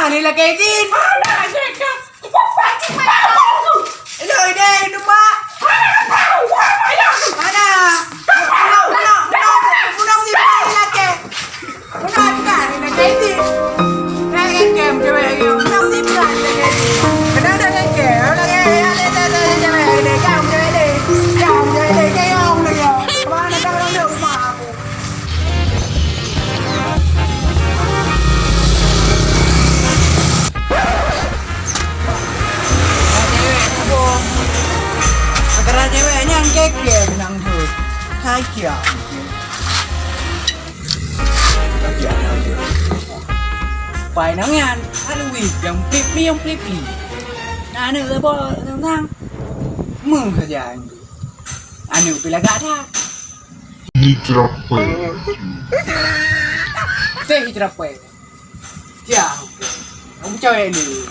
Ni lah Kevin. Mana cakap? Hello, dia mak. Mana? Mana mesti balik lagi. Mana kan ni lah Kevin. Kan game cewek ni. Mana mesti balik lagi. Kena ada lagi. Ada cewek ni. Kan cewek ni. Kan cewek ni. Kayong ni. Mana tak orang dia rumah aku. Antara ceweknya yang keke bilang tu. Hai kia. Phải nắng ngàn, ăn quỷ yang pipi. Nah, ni lah boh tentang mung saja. Anu pila gada. Hijrah Teh hijrah pe. Ya. Kamu cewek ni.